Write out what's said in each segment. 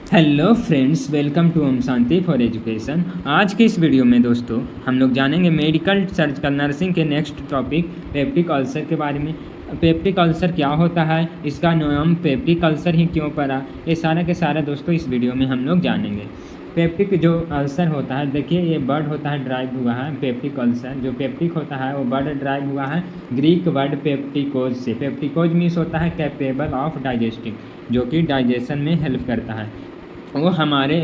Hello friends, welcome to Om Shanti for education. आज के इस वीडियो में दोस्तों हम लोग जानेंगे मेडिकल सर्जिकल नर्सिंग के नेक्स्ट टॉपिक पेप्टिक अल्सर के बारे में। पेप्टिक अल्सर क्या होता है, इसका नाम पेप्टिक अल्सर ही क्यों पड़ा, ये सारा के सारा दोस्तों इस वीडियो में हम लोग जानेंगे। पेप्टिक जो अल्सर होता है, देखिए ये वर्ड होता है ड्राइव हुआ है पेप्टिक अल्सर। जो पेप्टिक होता है वो वर्ड ड्राइव हुआ है ग्रीक वर्ड पेप्टिकोज से। पेप्टिकोज मीन्स होता है कैपेबल ऑफ डाइजेस्टिंग, जो कि डाइजेशन में हेल्प करता है। वो हमारे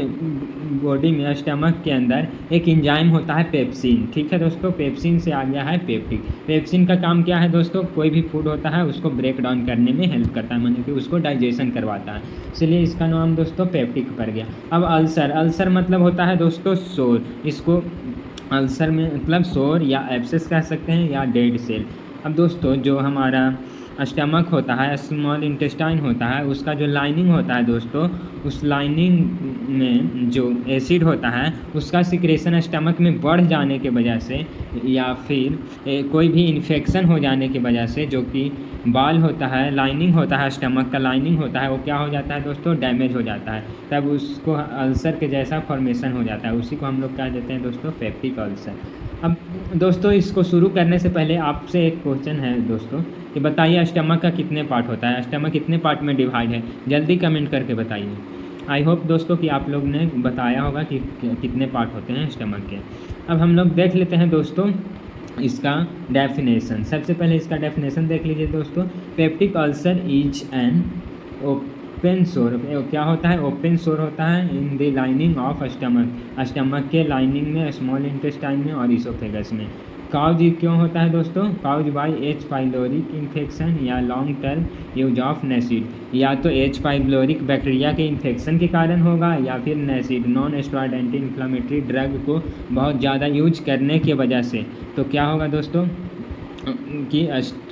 बॉडी में स्टमक के अंदर एक एंजाइम होता है पेप्सिन। ठीक है दोस्तों, पेप्सिन से आ गया है पेप्टिक। पेप्सिन का काम क्या है दोस्तों, कोई भी फूड होता है उसको ब्रेक डाउन करने में हेल्प करता है, माने कि उसको डाइजेशन करवाता है, इसलिए इसका नाम दोस्तों पेप्टिक पड़ गया। अब अल्सर, अल्सर मतलब होता है दोस्तों सोर। इसको अल्सर में मतलब सोर या एब्सेस कह सकते हैं या डेड सेल। अब दोस्तों जो हमारा स्टमक होता है, स्मॉल इंटेस्टाइन होता है, उसका जो लाइनिंग होता है दोस्तों, उस लाइनिंग में जो एसिड होता है उसका सिक्रेशन स्टमक में बढ़ जाने के वजह से या फिर कोई भी इन्फेक्शन हो जाने की वजह से, जो कि बाल होता है, लाइनिंग होता है, स्टमक का लाइनिंग होता है, वो क्या हो जाता है दोस्तों, डैमेज हो जाता है। तब उसको अल्सर के जैसा फॉर्मेशन हो जाता है, उसी को हम लोग कह देते हैं दोस्तों पेप्टिक अल्सर। अब दोस्तों इसको शुरू करने से पहले आपसे एक क्वेश्चन है दोस्तों कि बताइए स्टमक का कितने पार्ट होता है, स्टमक कितने पार्ट में डिवाइड है, जल्दी कमेंट करके बताइए। आई होप दोस्तों कि आप लोग ने बताया होगा कि कितने पार्ट होते हैं स्टमक के। अब हम लोग देख लेते हैं दोस्तों इसका डेफिनेशन। सबसे पहले इसका डेफिनेशन देख लीजिए दोस्तों। Peptic ulcer is an open sore, क्या होता है, ओपन सोर होता है in the lining of stomach, stomach के लाइनिंग में, स्मॉल इंटेस्टाइन में और इसोफेगस में। काउज क्यों होता है दोस्तों, cause by H pyloric infection या long term use of NSAID. या तो एच पाइलोरिक बैक्टीरिया के इन्फेक्शन के कारण होगा या फिर NSAID non steroid anti inflammatory drug को बहुत ज़्यादा यूज करने की वजह से। तो क्या होगा दोस्तों कि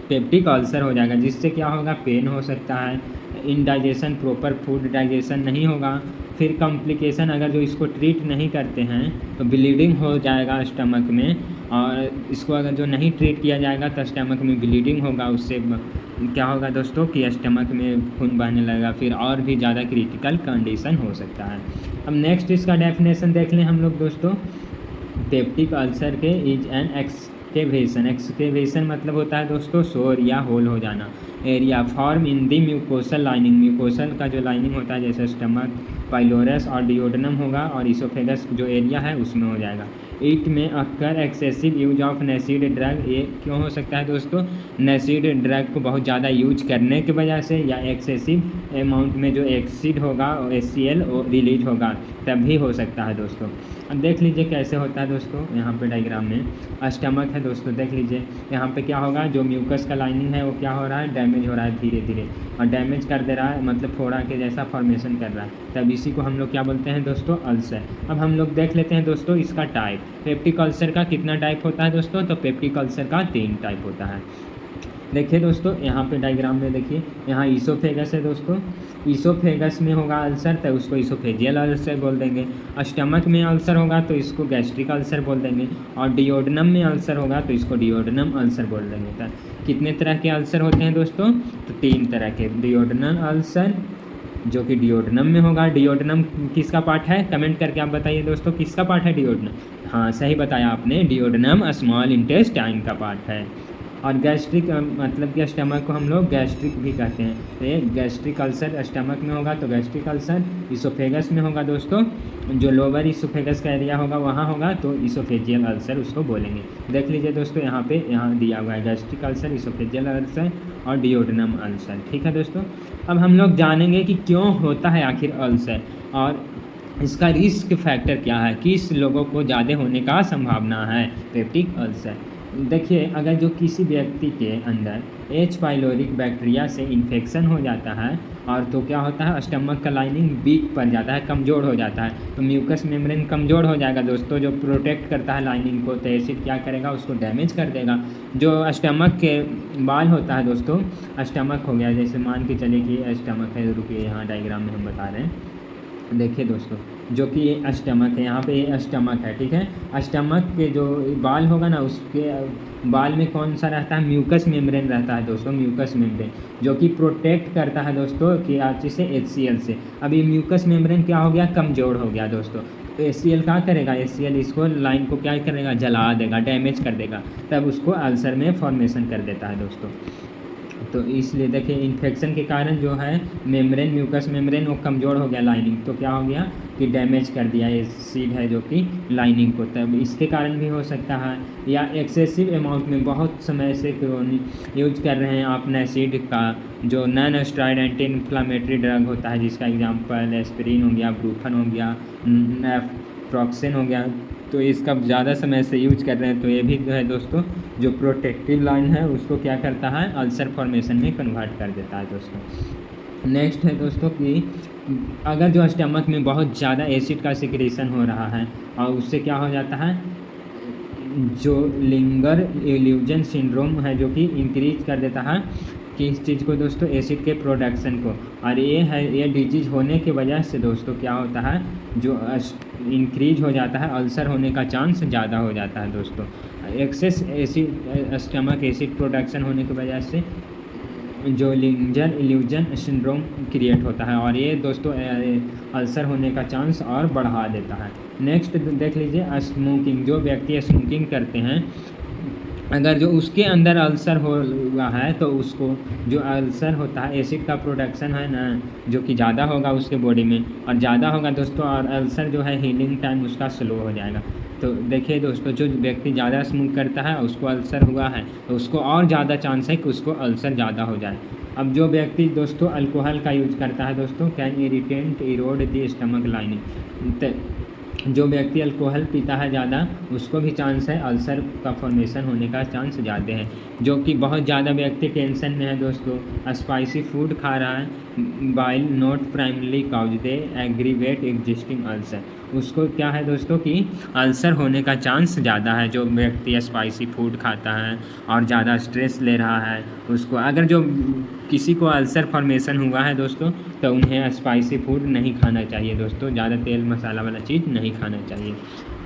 पेप्टिक अल्सर हो जाएगा, जिससे क्या होगा, पेन हो सकता है, इनडाइजेशन, प्रॉपर फूड डाइजेशन नहीं होगा। फिर कॉम्प्लिकेशन, अगर जो इसको ट्रीट नहीं करते हैं तो ब्लीडिंग हो जाएगा स्टमक में, और इसको अगर जो नहीं ट्रीट किया जाएगा तो स्टमक में ब्लीडिंग होगा। उससे क्या होगा दोस्तों कि स्टमक में खून बहने लगेगा, फिर और भी ज़्यादा क्रिटिकल कंडीशन हो सकता है। अब नेक्स्ट इसका डेफिनेशन देख लें हम लोग दोस्तों। पेप्टिक अल्सर के इज एन एक्सकेवेशन, एक्सकेवेशन मतलब होता है दोस्तों सोर या होल हो जाना। Area form in the mucosal lining, mucosal का जो लाइनिंग होता है जैसे स्टमक, पाइलोरस और डिओडनम होगा, और इसोफेगस जो एरिया है उसमें हो जाएगा। इट में अक्कर excessive use of NSAID drug, ये क्यों हो सकता है दोस्तों, नेसिड ड्रग को बहुत ज़्यादा यूज करने की वजह से, या एक्सेसिव अमाउंट में जो एसिड होगा HCl रिलीज होगा, तब भी हो सकता है दोस्तों। अब देख लीजिए कैसे होता है दोस्तों, यहाँ पे डायग्राम में स्टमक है दोस्तों, देख लीजिए यहाँ पे क्या होगा, जो म्यूकस का लाइनिंग है वो क्या हो रहा है, डैमेज हो रहा है धीरे धीरे, और डैमेज कर दे रहा है, मतलब फोड़ा के जैसा फॉर्मेशन कर रहा है, तब इसी को हम लोग क्या बोलते हैं दोस्तों, अल्सर। अब हम लोग देख लेते हैं दोस्तों इसका टाइप। पेप्टिक अल्सर का कितना टाइप होता है दोस्तों, तो पेप्टिक अल्सर का 3 टाइप होता है। देखिए दोस्तों यहाँ पे डायग्राम में देखिए, यहाँ ईसोफेगस है दोस्तों, ईसोफेगस में होगा अल्सर तो उसको ईसोफेजियल अल्सर बोल देंगे। स्टमक में अल्सर होगा तो इसको गैस्ट्रिक अल्सर बोल देंगे, और डिओडनम में अल्सर होगा तो इसको डिओडनम अल्सर बोल देंगे। तो कितने तरह के अल्सर होते हैं दोस्तों, तो 3 तरह के। डिओडनम अल्सर जो कि डिओडनम में होगा। डिओडनम किसका पार्ट है, कमेंट करके आप बताइए दोस्तों किसका पार्ट है डिओडनम। हाँ सही बताया आपने, डिओडनम स्मॉल इंटेस्टाइन का पार्ट है। और गैस्ट्रिक मतलब कि स्टमक को हम लोग गैस्ट्रिक भी कहते हैं। तो ये गैस्ट्रिक अल्सर स्टमक में होगा तो गैस्ट्रिक अल्सर, इसोफेगस में होगा दोस्तों, जो लोअर इसोफेगस का एरिया होगा वहाँ होगा तो इसोफेजियल अल्सर उसको बोलेंगे। देख लीजिए दोस्तों यहाँ पे दिया हुआ है गैस्ट्रिक अल्सर, इसोफेजियल अल्सर और डिओडनम अल्सर। ठीक है दोस्तों, अब हम लोग जानेंगे कि क्यों होता है आखिर अल्सर, और इसका रिस्क फैक्टर क्या है, किस लोगों को ज़्यादा होने का संभावना है पेप्टिक अल्सर। देखिए अगर जो किसी व्यक्ति के अंदर एच पाइलोरिक बैक्टीरिया से इन्फेक्शन हो जाता है, और तो क्या होता है, स्टमक का लाइनिंग वीक पड़ जाता है, कमज़ोर हो जाता है, तो म्यूकस मेम्ब्रेन कमज़ोर हो जाएगा दोस्तों, जो प्रोटेक्ट करता है लाइनिंग को, तो एसिड क्या करेगा, उसको डैमेज कर देगा। जो स्टमक के बाल होता है दोस्तों, स्टमक हो गया, जैसे मान के चलिए कि स्टमक है, रुकिए यहाँ डायग्राम में हम बता रहे हैं, देखिए दोस्तों, जो कि ये स्टमक है, यहाँ पे ये स्टमक है, ठीक है। स्टमक के जो बाल होगा ना, उसके बाल में कौन सा रहता है, म्यूकस मेम्ब्रेन रहता है दोस्तों, म्यूकस मेम्ब्रेन, जो कि प्रोटेक्ट करता है दोस्तों कि से HCl से। अब ये म्यूकस मेम्ब्रेन क्या हो गया, कमज़ोर हो गया दोस्तों। तो HCl क्या करेगा, HCl इसको लाइन को क्या करेगा, जला देगा, डैमेज कर देगा, तब उसको अल्सर में फॉर्मेशन कर देता है दोस्तों। तो इसलिए देखिए, इन्फेक्शन के कारण जो है मेम्ब्रेन, म्यूकस मेम्ब्रेन वो कमज़ोर हो गया, लाइनिंग, तो क्या हो गया कि डैमेज कर दिया एसिड है जो कि लाइनिंग को, तब इसके कारण भी हो सकता है। या एक्सेसिव अमाउंट में बहुत समय से यूज कर रहे हैं आप एसिड का, जो non steroid anti inflammatory drug होता है, जिसका एग्जांपल एस्पिरिन हो गया, ब्रूफन हो गया, नेफ्रोक्सेन हो गया, तो इसका ज़्यादा समय से यूज कर रहे हैं, तो ये भी जो है दोस्तों, जो प्रोटेक्टिव लाइन है उसको क्या करता है, अल्सर फॉर्मेशन में कन्वर्ट कर देता है दोस्तों। नेक्स्ट है दोस्तों कि अगर जो स्टमक में बहुत ज़्यादा एसिड का सिक्रेशन हो रहा है और उससे क्या हो जाता है, जो लिंगर इल्यूजन सिंड्रोम है, जो कि इंक्रीज कर देता है किस चीज़ को दोस्तों, एसिड के प्रोडक्शन को। और ये डिजीज होने की वजह से दोस्तों क्या होता है, जो इंक्रीज हो जाता है, अल्सर होने का चांस ज़्यादा हो जाता है दोस्तों। Excess acid, stomach acid production होने की वजह से जो लिंगर इल्यूजन सिंड्रोम क्रिएट होता है, और ये दोस्तों अल्सर होने का चांस और बढ़ा देता है। नेक्स्ट देख लीजिए, स्मोकिंग, जो व्यक्ति स्मोकिंग करते हैं, अगर जो उसके अंदर अल्सर हुआ है तो उसको जो अल्सर होता है, एसिड का प्रोडक्शन है ना, जो कि ज़्यादा होगा उसके बॉडी में, और ज़्यादा होगा दोस्तों, और अल्सर जो है हीलिंग टाइम उसका स्लो हो जाएगा। तो देखिए दोस्तों, जो व्यक्ति ज़्यादा स्मोक करता है उसको अल्सर हुआ है तो उसको और ज़्यादा चांस है कि उसको अल्सर ज़्यादा हो जाए। अब जो व्यक्ति दोस्तों अल्कोहल का यूज करता है दोस्तों, can irritate Erode the stomach lining, जो व्यक्ति अल्कोहल पीता है ज़्यादा उसको भी चांस है अल्सर का फॉर्मेशन होने का चांस ज़्यादा है। जो कि बहुत ज़्यादा व्यक्ति टेंशन में है दोस्तों, स्पाइसी फूड खा रहा है, bile not primary cause they aggravate existing ulcer, उसको क्या है दोस्तों कि अल्सर होने का चांस ज़्यादा है। जो व्यक्ति स्पाइसी फूड खाता है और ज़्यादा स्ट्रेस ले रहा है उसको, अगर जो किसी को अल्सर फॉर्मेशन हुआ है दोस्तों, तो उन्हें स्पाइसी फूड नहीं खाना चाहिए दोस्तों, ज़्यादा तेल मसाला वाला चीज़ नहीं खाना चाहिए।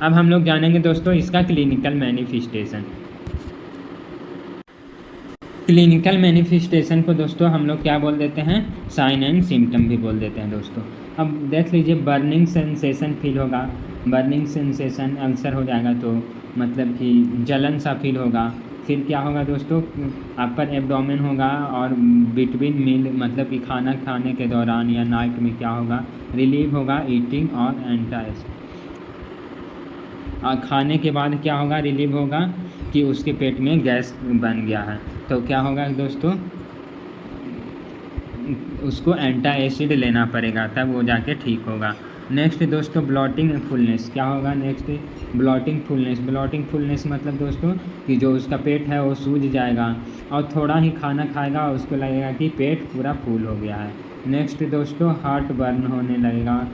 अब हम लोग जानेंगे दोस्तों इसका क्लिनिकल मैनिफेस्टेशन। क्लिनिकल मैनिफेस्टेशन को दोस्तों हम लोग क्या बोल देते हैं, साइन एंड सिम्टम भी बोल देते हैं दोस्तों। अब देख लीजिए, बर्निंग सेंसेशन फील होगा, बर्निंग सेंसेशन अल्सर हो जाएगा तो मतलब कि जलन सा फील होगा। फिर क्या होगा दोस्तों, अपर एब्डोमेन होगा, और बिटवीन मील मतलब कि खाना खाने के दौरान या नाइट में क्या होगा, रिलीव होगा ईटिंग और एंटाइस, खाने के बाद क्या होगा, रिलीव होगा कि उसके पेट में गैस बन गया है, तो क्या होगा दोस्तों, उसको एंटा एसिड लेना पड़ेगा तब वो जाके ठीक होगा। नेक्स्ट दोस्तों ब्लॉटिंग फुलनेस, क्या होगा next, blotting fullness, blotting fullness मतलब दोस्तों कि जो उसका पेट है वो सूज जाएगा और थोड़ा ही खाना खाएगा और उसको लगेगा कि पेट पूरा फूल हो गया है। नेक्स्ट दोस्तों हार्ट बर्न होने लगेगा,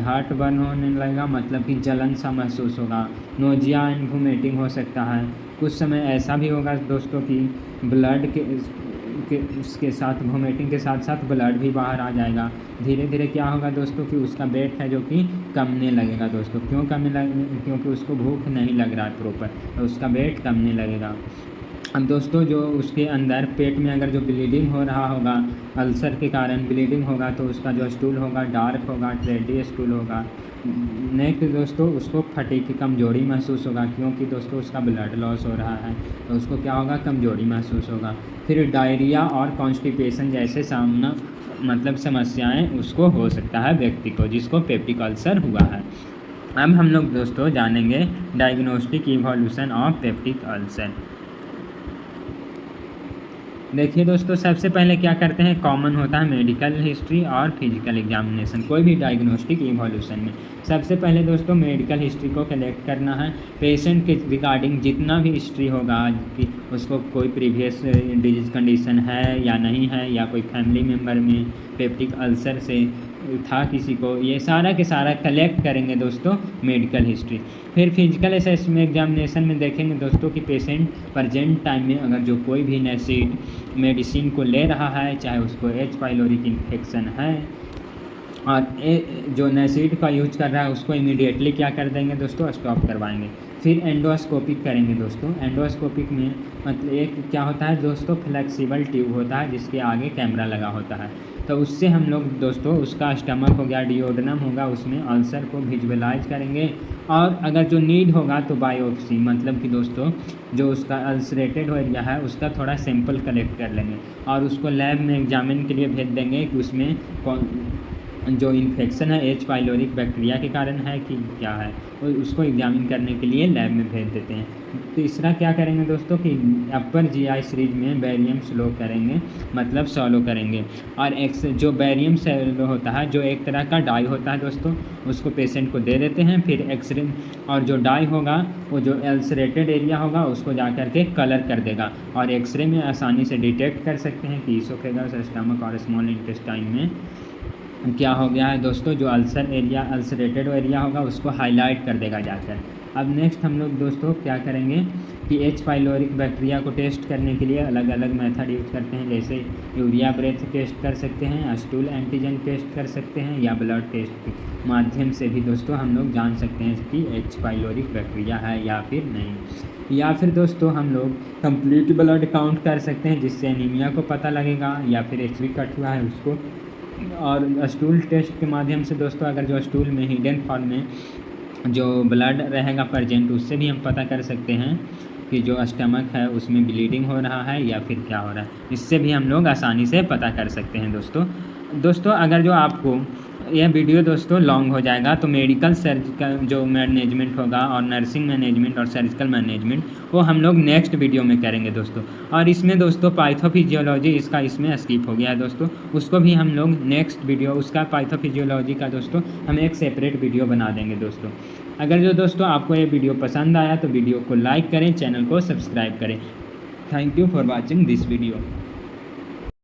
हार्ट बर्न होने लगेगा मतलब कि जलन सा महसूस होगा। नोजिया एंड वोमिटिंग हो सकता है, कुछ समय ऐसा भी होगा दोस्तों कि ब्लड के उसके साथ वोमिटिंग के साथ साथ ब्लड भी बाहर आ जाएगा। धीरे धीरे क्या होगा दोस्तों कि उसका वेट है जो कि कमने लगेगा दोस्तों, क्यों कमने लगेगा, क्योंकि उसको भूख नहीं लग रहा है प्रॉपर, तो उसका वेट कमने लगेगा। अब दोस्तों जो उसके अंदर पेट में अगर जो ब्लीडिंग हो रहा होगा, अल्सर के कारण ब्लीडिंग होगा, तो उसका जो स्टूल होगा डार्क होगा, ट्रेडी स्टूल होगा। नेक्स्ट दोस्तों उसको फटीग की कमजोरी महसूस होगा, क्योंकि दोस्तों उसका ब्लड लॉस हो रहा है तो उसको क्या होगा, कमजोरी महसूस होगा। फिर डायरिया और कॉन्स्टिपेशन जैसे सामना मतलब समस्याएं उसको हो सकता है व्यक्ति को जिसको पेप्टिक अल्सर हुआ है। अब हम लोग दोस्तों जानेंगे diagnostic evolution of peptic ulcer. देखिए दोस्तों सबसे पहले क्या करते हैं, कॉमन होता है मेडिकल हिस्ट्री और फिजिकल एग्जामिनेशन। कोई भी डायग्नोस्टिक इवोल्यूशन में सबसे पहले दोस्तों मेडिकल हिस्ट्री को कलेक्ट करना है, पेशेंट के रिगार्डिंग जितना भी हिस्ट्री होगा कि उसको कोई प्रीवियस डिजीज कंडीशन है या नहीं है, या कोई फैमिली मेम्बर में पेप्टिक अल्सर से था किसी को, ये सारा के सारा कलेक्ट करेंगे दोस्तों मेडिकल हिस्ट्री। फिर फिजिकल असेसमेंट एग्जामिनेशन में देखेंगे दोस्तों कि पेशेंट प्रेजेंट टाइम में अगर जो कोई भी मेडिसिन को ले रहा है, चाहे उसको एच पाइलोरी की इन्फेक्शन है और जो नैसिड का यूज कर रहा है उसको इमीडिएटली क्या कर देंगे दोस्तों, स्टॉप करवाएंगे। फिर एंडोस्कोपिक करेंगे दोस्तों। एंडोस्कोपिक में मतलब एक क्या होता है दोस्तों, फ्लेक्सिबल ट्यूब होता है जिसके आगे कैमरा लगा होता है। तो उससे हम लोग दोस्तों उसका स्टमक हो गया, डिओडनम होगा, उसमें अल्सर को विजुअलाइज करेंगे। और अगर जो नीड होगा तो बायोप्सी, मतलब कि दोस्तों जो उसका अल्सरेटेड एरिया है उसका थोड़ा सैंपल कलेक्ट कर लेंगे और उसको लैब में एग्जामिन के लिए भेज देंगे कि उसमें कौन जो इन्फेक्शन है एच पाइलोरिक बैक्टीरिया के कारण है कि क्या है, और उसको एग्जामिन करने के लिए लैब में भेज देते हैं। तीसरा क्या करेंगे दोस्तों कि अपर जीआई सीरीज में बैरियम स्लो करेंगे, मतलब सॉलो करेंगे। और जो बैरियम सॉलो होता है, जो एक तरह का डाई होता है दोस्तों, उसको पेशेंट को दे देते हैं। फिर एक्सरे, और जो डाई होगा वो जो अल्सरेटेड एरिया होगा उसको जा कर के कलर कर देगा और एक्सरे में आसानी से डिटेक्ट कर सकते हैं कि इसोफेगस, स्टमक और स्मॉल इंटेस्टाइन में क्या हो गया है दोस्तों। जो अल्सरेटेड एरिया होगा उसको हाईलाइट कर देगा जाकर। अब नेक्स्ट हम लोग दोस्तों क्या करेंगे कि एच पाइलोरिक बैक्टीरिया को टेस्ट करने के लिए अलग अलग मेथड यूज करते हैं, जैसे यूरिया ब्रेथ टेस्ट कर सकते हैं, स्टूल एंटीजन टेस्ट कर सकते हैं, या ब्लड टेस्ट के माध्यम से भी दोस्तों हम लोग जान सकते हैं कि एच पाइलोरिक बैक्टीरिया है या फिर नहीं। या फिर दोस्तों हम लोग कंप्लीट ब्लड काउंट कर सकते हैं जिससे एनीमिया को पता लगेगा, या फिर एचबी कट हुआ है उसको। और स्टूल टेस्ट के माध्यम से दोस्तों अगर जो स्टूल में हिडन फॉर्म में जो ब्लड रहेगा प्रेजेंट, उससे भी हम पता कर सकते हैं कि जो स्टमक है उसमें ब्लीडिंग हो रहा है या फिर क्या हो रहा है। इससे भी हम लोग आसानी से पता कर सकते हैं दोस्तों अगर जो आपको यह वीडियो दोस्तों लॉन्ग हो जाएगा तो मेडिकल सर्जिकल जो मैनेजमेंट होगा और नर्सिंग मैनेजमेंट और सर्जिकल मैनेजमेंट वो हम लोग नेक्स्ट वीडियो में करेंगे दोस्तों। और इसमें दोस्तों पाइथोफिजियोलॉजी इसका इसमें स्किप हो गया है दोस्तों, उसको भी हम लोग नेक्स्ट वीडियो उसका पाइथोफिजियोलॉजी का दोस्तों हम एक सेपरेट वीडियो बना देंगे दोस्तों। अगर जो दोस्तों आपको ये वीडियो पसंद आया तो वीडियो को लाइक करें, चैनल को सब्सक्राइब करें। Thank you for watching this video.